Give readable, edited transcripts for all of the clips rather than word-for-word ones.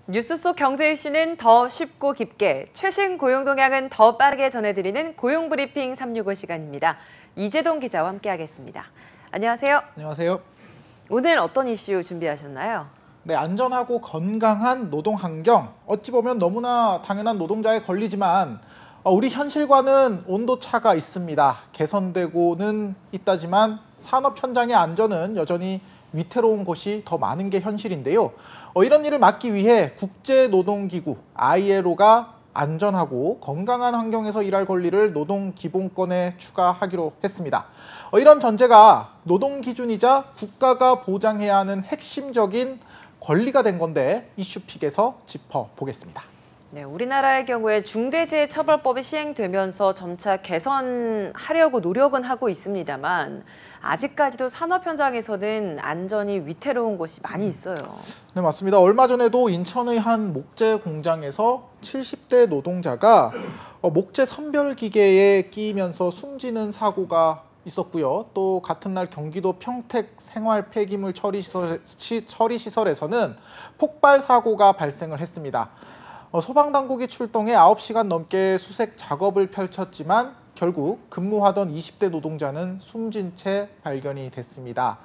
뉴스 속 경제 이슈는 더 쉽고 깊게, 최신 고용 동향은 더 빠르게 전해드리는 고용브리핑 365 시간입니다. 이재동 기자와 함께하겠습니다. 안녕하세요. 안녕하세요. 오늘 어떤 이슈 준비하셨나요? 네, 안전하고 건강한 노동 환경, 어찌 보면 너무나 당연한 노동자의 권리지만 우리 현실과는 온도차가 있습니다. 개선되고는 있다지만 산업 현장의 안전은 여전히 위태로운 곳이 더 많은 게 현실인데요. 이런 일을 막기 위해 국제노동기구 ILO가 안전하고 건강한 환경에서 일할 권리를 노동기본권에 추가하기로 했습니다. 이런 전제가 노동기준이자 국가가 보장해야 하는 핵심적인 권리가 된 건데 이슈픽에서 짚어보겠습니다. 네, 우리나라의 경우에 중대재해처벌법이 시행되면서 점차 개선하려고 노력은 하고 있습니다만 아직까지도 산업 현장에서는 안전이 위태로운 곳이 많이 있어요. 네, 맞습니다. 얼마 전에도 인천의 한 목재 공장에서 70대 노동자가 목재 선별 기계에 끼이면서 숨지는 사고가 있었고요. 또 같은 날 경기도 평택 생활 폐기물 처리 시설에서는 폭발 사고가 발생을 했습니다. 소방당국이 출동해 9시간 넘게 수색 작업을 펼쳤지만 결국 근무하던 20대 노동자는 숨진 채 발견이 됐습니다.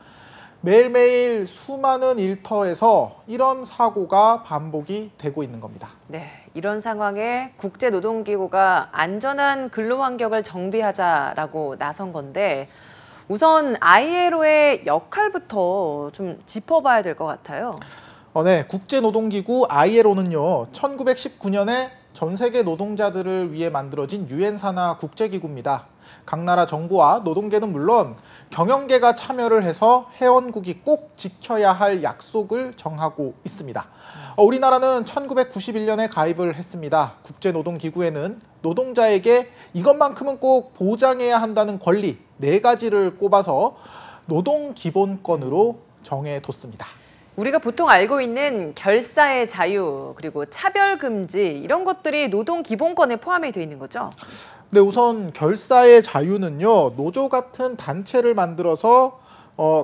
매일매일 수많은 일터에서 이런 사고가 반복이 되고 있는 겁니다. 네, 이런 상황에 국제노동기구가 안전한 근로환경을 정비하자라고 나선 건데 우선 ILO의 역할부터 좀 짚어봐야 될 것 같아요. 네, 국제노동기구 ILO는요, 1919년에 전 세계 노동자들을 위해 만들어진 유엔 산하 국제기구입니다. 각 나라 정부와 노동계는 물론 경영계가 참여를 해서 회원국이 꼭 지켜야 할 약속을 정하고 있습니다. 우리나라는 1991년에 가입을 했습니다. 국제노동기구에는 노동자에게 이것만큼은 꼭 보장해야 한다는 권리 4가지를 꼽아서 노동기본권으로 정해뒀습니다. 우리가 보통 알고 있는 결사의 자유, 그리고 차별금지 이런 것들이 노동기본권에 포함이 돼 있는 거죠? 네, 우선 결사의 자유는요, 노조 같은 단체를 만들어서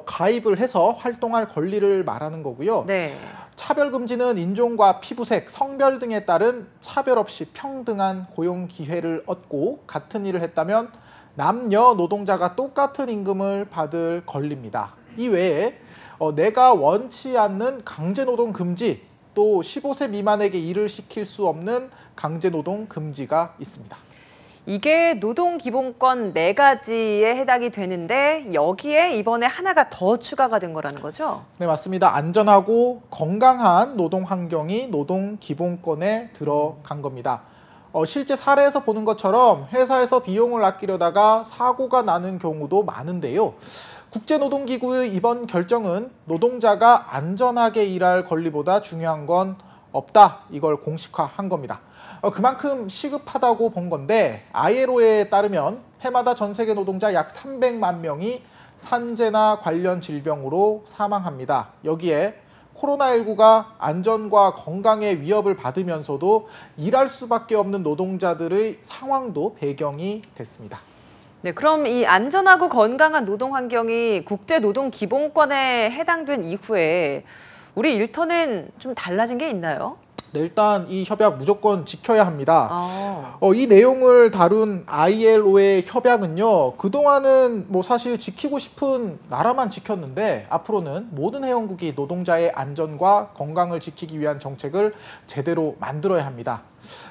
가입을 해서 활동할 권리를 말하는 거고요. 네. 차별금지는 인종과 피부색, 성별 등에 따른 차별 없이 평등한 고용 기회를 얻고 같은 일을 했다면 남녀 노동자가 똑같은 임금을 받을 권리입니다. 이 외에 내가 원치 않는 강제노동 금지, 또 15세 미만에게 일을 시킬 수 없는 강제노동 금지가 있습니다. 이게 노동기본권 4가지에 해당이 되는데 여기에 이번에 하나가 더 추가가 된 거라는 거죠? 네, 맞습니다. 안전하고 건강한 노동 환경이 노동기본권에 들어간 겁니다. 실제 사례에서 보는 것처럼 회사에서 비용을 아끼려다가 사고가 나는 경우도 많은데요. 국제노동기구의 이번 결정은 노동자가 안전하게 일할 권리보다 중요한 건 없다. 이걸 공식화한 겁니다. 그만큼 시급하다고 본 건데 ILO에 따르면 해마다 전 세계 노동자 약 300만 명이 산재나 관련 질병으로 사망합니다. 여기에 코로나19가 안전과 건강에 위협을 받으면서도 일할 수밖에 없는 노동자들의 상황도 배경이 됐습니다. 네, 그럼 이 안전하고 건강한 노동 환경이 국제노동기본권에 해당된 이후에 우리 일터는 좀 달라진 게 있나요? 네, 일단 이 협약 무조건 지켜야 합니다. 아. 이 내용을 다룬 ILO의 협약은요, 그동안은 사실 지키고 싶은 나라만 지켰는데 앞으로는 모든 회원국이 노동자의 안전과 건강을 지키기 위한 정책을 제대로 만들어야 합니다.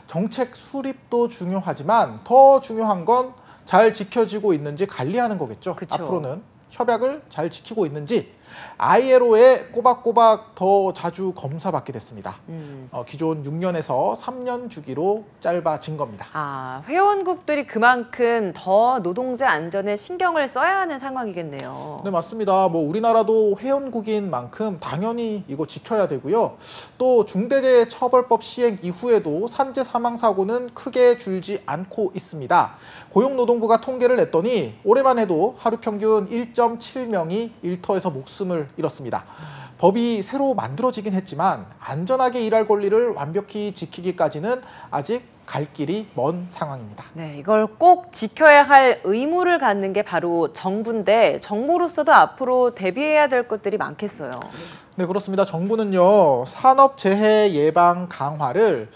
정책 수립도 중요하지만 더 중요한 건 잘 지켜지고 있는지 관리하는 거겠죠. 그쵸. 앞으로는 협약을 잘 지키고 있는지 ILO에 꼬박꼬박 더 자주 검사받게 됐습니다. 기존 6년에서 3년 주기로 짧아진 겁니다. 회원국들이 그만큼 더 노동자 안전에 신경을 써야 하는 상황이겠네요. 네, 맞습니다. 우리나라도 회원국인 만큼 당연히 이거 지켜야 되고요. 또 중대재해처벌법 시행 이후에도 산재 사망 사고는 크게 줄지 않고 있습니다. 고용노동부가 통계를 냈더니 올해만 해도 하루 평균 1.7명이 일터에서 목숨을 잃었습니다. 법이 새로 만들어지긴 했지만 안전하게 일할 권리를 완벽히 지키기까지는 아직 갈 길이 먼 상황입니다. 네, 이걸 꼭 지켜야 할 의무를 갖는 게 바로 정부인데 정부로서도 앞으로 대비해야 될 것들이 많겠어요. 네, 그렇습니다. 정부는요, 산업재해 예방 강화를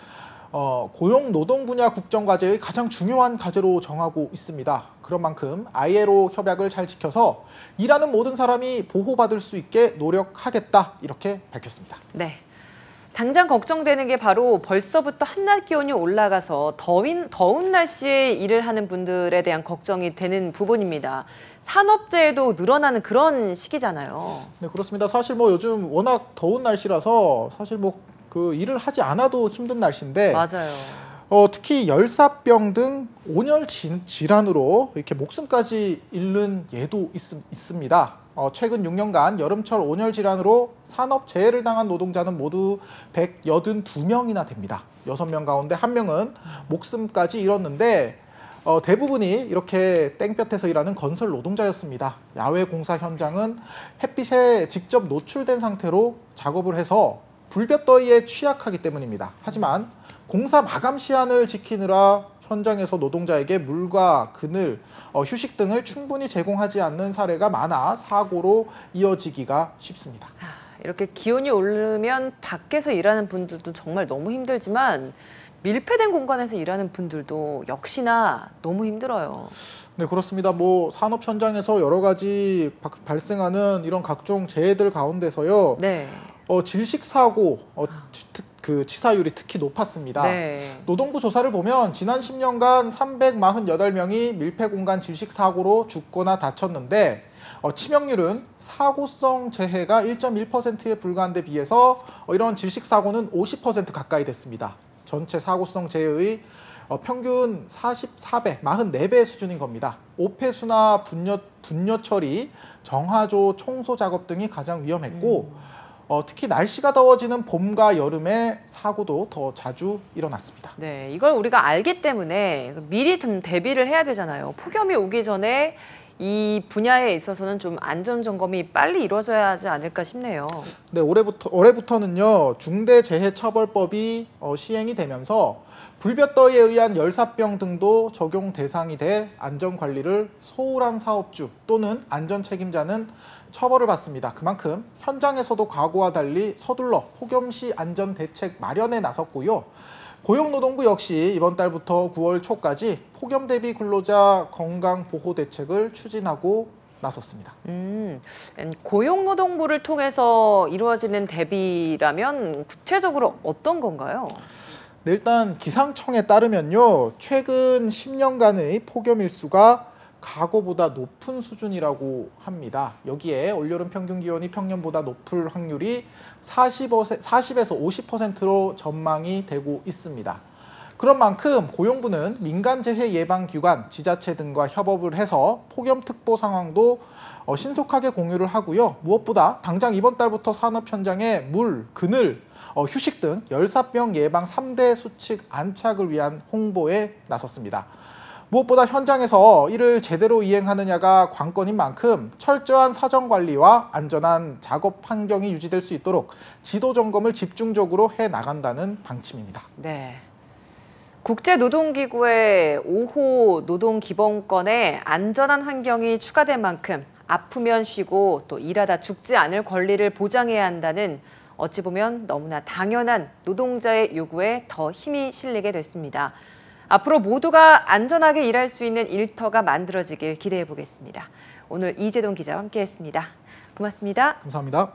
고용 노동 분야 국정과제의 가장 중요한 과제로 정하고 있습니다. 그런 만큼 ILO 협약을 잘 지켜서 일하는 모든 사람이 보호받을 수 있게 노력하겠다, 이렇게 밝혔습니다. 네. 당장 걱정되는 게 바로 벌써부터 한낮 기온이 올라가서 더운 날씨에 일을 하는 분들에 대한 걱정이 되는 부분입니다. 산업재해도 늘어나는 그런 시기잖아요. 네, 그렇습니다. 사실 뭐 요즘 워낙 더운 날씨라서 사실 뭐 그 일을 하지 않아도 힘든 날씨인데 맞아요. 특히 열사병 등 온열 질환으로 이렇게 목숨까지 잃는 예도 있습니다. 최근 6년간 여름철 온열 질환으로 산업재해를 당한 노동자는 모두 182명이나 됩니다. 6명 가운데 1명은 목숨까지 잃었는데 대부분이 이렇게 땡볕에서 일하는 건설 노동자였습니다. 야외 공사 현장은 햇빛에 직접 노출된 상태로 작업을 해서 불볕더위에 취약하기 때문입니다. 하지만 공사 마감 시한을 지키느라 현장에서 노동자에게 물과 그늘, 휴식 등을 충분히 제공하지 않는 사례가 많아 사고로 이어지기가 쉽습니다. 이렇게 기온이 오르면 밖에서 일하는 분들도 정말 너무 힘들지만 밀폐된 공간에서 일하는 분들도 역시나 너무 힘들어요. 네, 그렇습니다. 뭐 산업 현장에서 여러 가지 발생하는 이런 각종 재해들 가운데서요. 네. 질식 사고 그 치사율이 특히 높았습니다. 네. 노동부 조사를 보면 지난 10년간 348명이 밀폐 공간 질식 사고로 죽거나 다쳤는데 치명률은 사고성 재해가 1.1%에 불과한 데 비해서 이런 질식 사고는 50% 가까이 됐습니다. 전체 사고성 재해의 평균 44배, 44배 수준인 겁니다. 오폐수나 분뇨 처리, 정화조 청소 작업 등이 가장 위험했고 특히 날씨가 더워지는 봄과 여름에 사고도 더 자주 일어났습니다. 네, 이걸 우리가 알기 때문에 미리 좀 대비를 해야 되잖아요. 폭염이 오기 전에 이 분야에 있어서는 좀 안전 점검이 빨리 이루어져야 하지 않을까 싶네요. 네, 올해부터는요 중대재해처벌법이 시행이 되면서 불볕더위에 의한 열사병 등도 적용 대상이 돼 안전 관리를 소홀한 사업주 또는 안전 책임자는 처벌을 받습니다. 그만큼 현장에서도 과거와 달리 서둘러 폭염 시 안전 대책 마련에 나섰고요. 고용노동부 역시 이번 달부터 9월 초까지 폭염 대비 근로자 건강 보호 대책을 추진하고 나섰습니다. 고용노동부를 통해서 이루어지는 대비라면 구체적으로 어떤 건가요? 네, 일단 기상청에 따르면요. 최근 10년간의 폭염 일수가 과거보다 높은 수준이라고 합니다. 여기에 올여름 평균 기온이 평년보다 높을 확률이 40에서 50%로 전망이 되고 있습니다. 그런 만큼 고용부는 민간재해 예방기관, 지자체 등과 협업을 해서 폭염특보 상황도 신속하게 공유를 하고요. 무엇보다 당장 이번 달부터 산업 현장에 물, 그늘, 휴식 등 열사병 예방 3대 수칙 안착을 위한 홍보에 나섰습니다. 무엇보다 현장에서 이를 제대로 이행하느냐가 관건인 만큼 철저한 사정관리와 안전한 작업 환경이 유지될 수 있도록 지도 점검을 집중적으로 해 나간다는 방침입니다. 네. 국제노동기구의 5호 노동기본권에 안전한 환경이 추가된 만큼 아프면 쉬고 또 일하다 죽지 않을 권리를 보장해야 한다는 어찌 보면 너무나 당연한 노동자의 요구에 더 힘이 실리게 됐습니다. 앞으로 모두가 안전하게 일할 수 있는 일터가 만들어지길 기대해 보겠습니다. 오늘 이재동 기자와 함께했습니다. 고맙습니다. 감사합니다.